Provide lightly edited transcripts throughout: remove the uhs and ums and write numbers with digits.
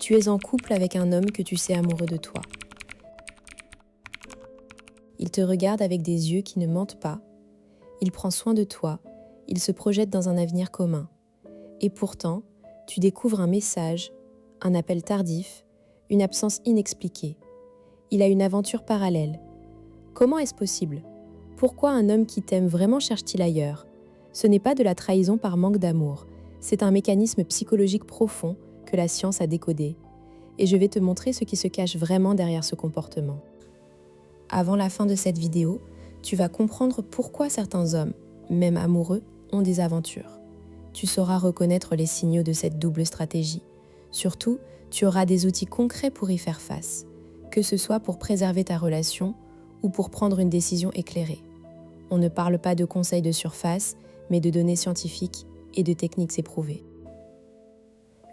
Tu es en couple avec un homme que tu sais amoureux de toi. Il te regarde avec des yeux qui ne mentent pas. Il prend soin de toi. Il se projette dans un avenir commun. Et pourtant, tu découvres un message, un appel tardif, une absence inexpliquée. Il a une aventure parallèle. Comment est-ce possible? Pourquoi un homme qui t'aime vraiment cherche-t-il ailleurs? Ce n'est pas de la trahison par manque d'amour. C'est un mécanisme psychologique profond que la science a décodé. Et je vais te montrer ce qui se cache vraiment derrière ce comportement. Avant la fin de cette vidéo, tu vas comprendre pourquoi certains hommes, même amoureux, ont des aventures. Tu sauras reconnaître les signaux de cette double stratégie. Surtout, tu auras des outils concrets pour y faire face, que ce soit pour préserver ta relation ou pour prendre une décision éclairée. On ne parle pas de conseils de surface, mais de données scientifiques et de techniques éprouvées.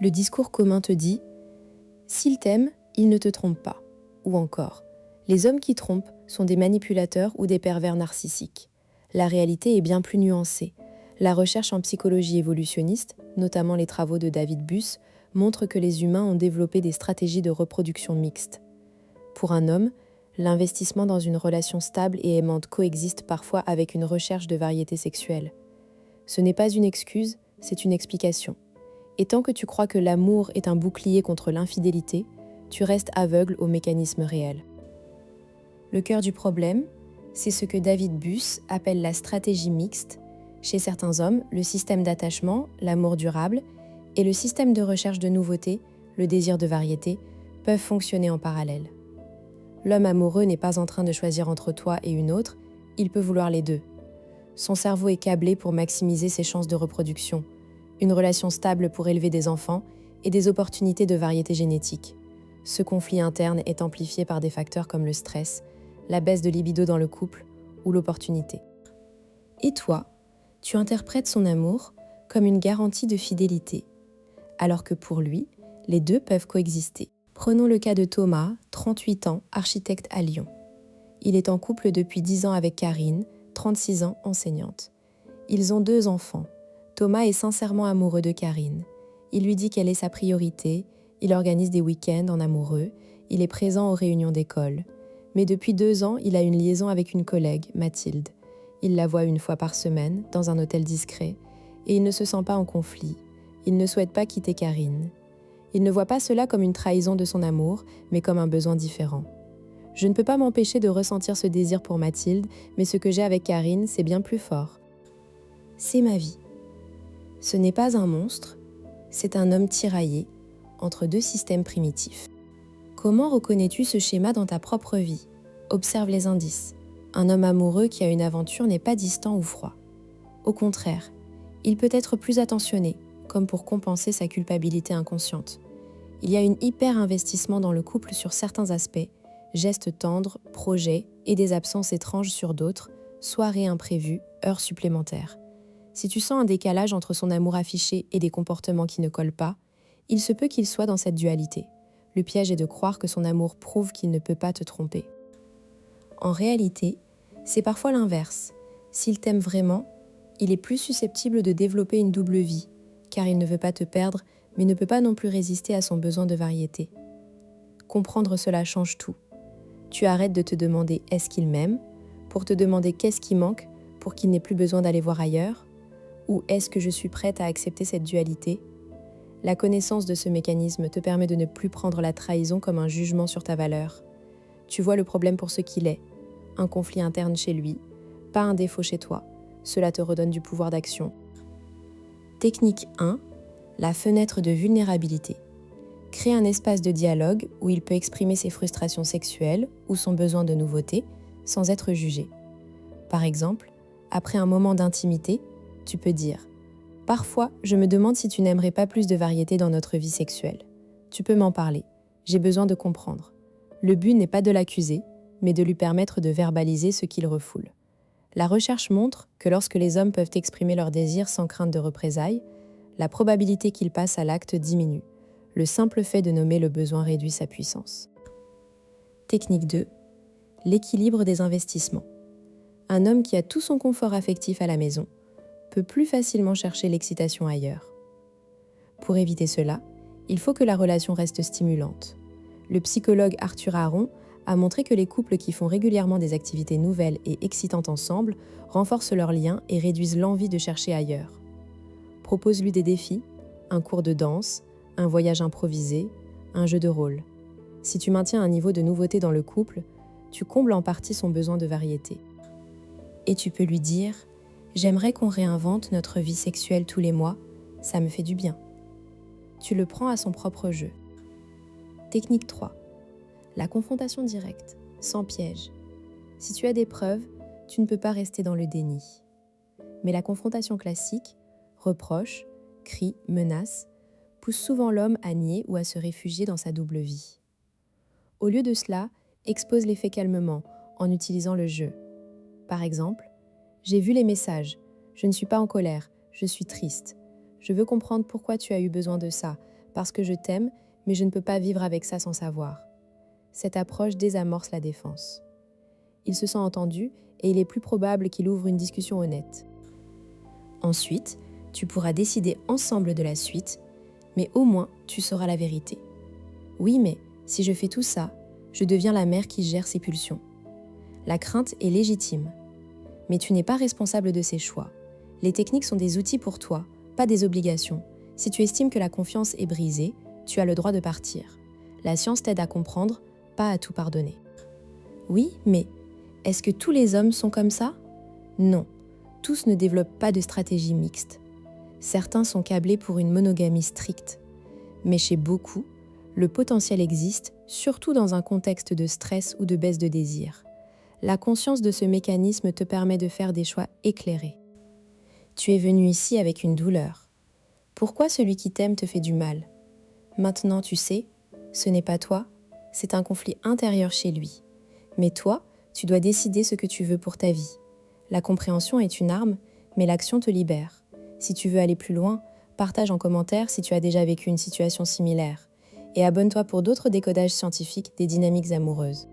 Le discours commun te dit « S'il t'aime, il ne te trompe pas » ou encore « Les hommes qui trompent sont des manipulateurs ou des pervers narcissiques ». La réalité est bien plus nuancée. La recherche en psychologie évolutionniste, notamment les travaux de David Buss, montre que les humains ont développé des stratégies de reproduction mixtes. Pour un homme, l'investissement dans une relation stable et aimante coexiste parfois avec une recherche de variété sexuelle. Ce n'est pas une excuse, c'est une explication. Et tant que tu crois que l'amour est un bouclier contre l'infidélité, tu restes aveugle aux mécanismes réels. Le cœur du problème, c'est ce que David Buss appelle la stratégie mixte. Chez certains hommes, le système d'attachement, l'amour durable, et le système de recherche de nouveautés, le désir de variété, peuvent fonctionner en parallèle. L'homme amoureux n'est pas en train de choisir entre toi et une autre, il peut vouloir les deux. Son cerveau est câblé pour maximiser ses chances de reproduction, une relation stable pour élever des enfants et des opportunités de variété génétique. Ce conflit interne est amplifié par des facteurs comme le stress, la baisse de libido dans le couple ou l'opportunité. Et toi, tu interprètes son amour comme une garantie de fidélité, alors que pour lui, les deux peuvent coexister. Prenons le cas de Thomas, 38 ans, architecte à Lyon. Il est en couple depuis 10 ans avec Karine, 36 ans, enseignante. Ils ont 2 enfants. Thomas est sincèrement amoureux de Karine. Il lui dit qu'elle est sa priorité, il organise des week-ends en amoureux, il est présent aux réunions d'école. Mais depuis 2 ans, il a une liaison avec une collègue, Mathilde. Il la voit 1 fois par semaine, dans un hôtel discret, et il ne se sent pas en conflit. Il ne souhaite pas quitter Karine. Il ne voit pas cela comme une trahison de son amour, mais comme un besoin différent. Je ne peux pas m'empêcher de ressentir ce désir pour Mathilde, mais ce que j'ai avec Karine, c'est bien plus fort. C'est ma vie. Ce n'est pas un monstre, c'est un homme tiraillé entre 2 systèmes primitifs. Comment reconnais-tu ce schéma dans ta propre vie? Observe les indices. Un homme amoureux qui a une aventure n'est pas distant ou froid. Au contraire, il peut être plus attentionné, comme pour compenser sa culpabilité inconsciente. Il y a un hyper-investissement dans le couple sur certains aspects, gestes tendres, projets et des absences étranges sur d'autres, soirées imprévues, heures supplémentaires. Si tu sens un décalage entre son amour affiché et des comportements qui ne collent pas, il se peut qu'il soit dans cette dualité. Le piège est de croire que son amour prouve qu'il ne peut pas te tromper. En réalité, c'est parfois l'inverse. S'il t'aime vraiment, il est plus susceptible de développer une double vie, car il ne veut pas te perdre, mais ne peut pas non plus résister à son besoin de variété. Comprendre cela change tout. Tu arrêtes de te demander « est-ce qu'il m'aime ?» pour te demander « qu'est-ce qui manque ?» pour qu'il n'ait plus besoin d'aller voir ailleurs, ou « est-ce que je suis prête à accepter cette dualité ?» La connaissance de ce mécanisme te permet de ne plus prendre la trahison comme un jugement sur ta valeur. Tu vois le problème pour ce qu'il est, un conflit interne chez lui, pas un défaut chez toi. Cela te redonne du pouvoir d'action. Technique 1, la fenêtre de vulnérabilité. Crée un espace de dialogue où il peut exprimer ses frustrations sexuelles ou son besoin de nouveauté sans être jugé. Par exemple, après un moment d'intimité, tu peux dire « Parfois, je me demande si tu n'aimerais pas plus de variété dans notre vie sexuelle. Tu peux m'en parler. J'ai besoin de comprendre. » Le but n'est pas de l'accuser, mais de lui permettre de verbaliser ce qu'il refoule. La recherche montre que lorsque les hommes peuvent exprimer leurs désirs sans crainte de représailles, la probabilité qu'ils passent à l'acte diminue. Le simple fait de nommer le besoin réduit sa puissance. Technique 2. L'équilibre des investissements. Un homme qui a tout son confort affectif à la maison peut plus facilement chercher l'excitation ailleurs. Pour éviter cela, Il faut que la relation reste stimulante. Le psychologue Arthur Aron a montré que les couples qui font régulièrement des activités nouvelles et excitantes ensemble renforcent leurs liens et réduisent l'envie de chercher ailleurs. Propose-lui des défis, un cours de danse, un voyage improvisé, un jeu de rôle. Si tu maintiens un niveau de nouveauté dans le couple, tu combles en partie son besoin de variété. Et tu peux lui dire « J'aimerais qu'on réinvente notre vie sexuelle tous les mois, ça me fait du bien ». Tu le prends à son propre jeu. Technique 3. La confrontation directe, sans piège. Si tu as des preuves, tu ne peux pas rester dans le déni. Mais la confrontation classique, reproche, cri, menace, pousse souvent l'homme à nier ou à se réfugier dans sa double vie. Au lieu de cela, expose les faits calmement, en utilisant le jeu. Par exemple, « J'ai vu les messages, je ne suis pas en colère, je suis triste. Je veux comprendre pourquoi tu as eu besoin de ça, parce que je t'aime, mais je ne peux pas vivre avec ça sans savoir. » Cette approche désamorce la défense. Il se sent entendu et il est plus probable qu'il ouvre une discussion honnête. Ensuite, tu pourras décider ensemble de la suite, mais au moins tu sauras la vérité. Oui, mais si je fais tout ça, je deviens la mère qui gère ses pulsions. La crainte est légitime, mais tu n'es pas responsable de ses choix. Les techniques sont des outils pour toi, pas des obligations. Si tu estimes que la confiance est brisée, tu as le droit de partir. La science t'aide à comprendre, pas à tout pardonner. Oui, mais est-ce que tous les hommes sont comme ça? Non, tous ne développent pas de stratégie mixte. Certains sont câblés pour une monogamie stricte. Mais chez beaucoup, le potentiel existe, surtout dans un contexte de stress ou de baisse de désir. La conscience de ce mécanisme te permet de faire des choix éclairés. Tu es venu ici avec une douleur. Pourquoi celui qui t'aime te fait du mal? Maintenant, tu sais, ce n'est pas toi, c'est un conflit intérieur chez lui. Mais toi, tu dois décider ce que tu veux pour ta vie. La compréhension est une arme, mais l'action te libère. Si tu veux aller plus loin, partage en commentaire si tu as déjà vécu une situation similaire. Et abonne-toi pour d'autres décodages scientifiques des dynamiques amoureuses.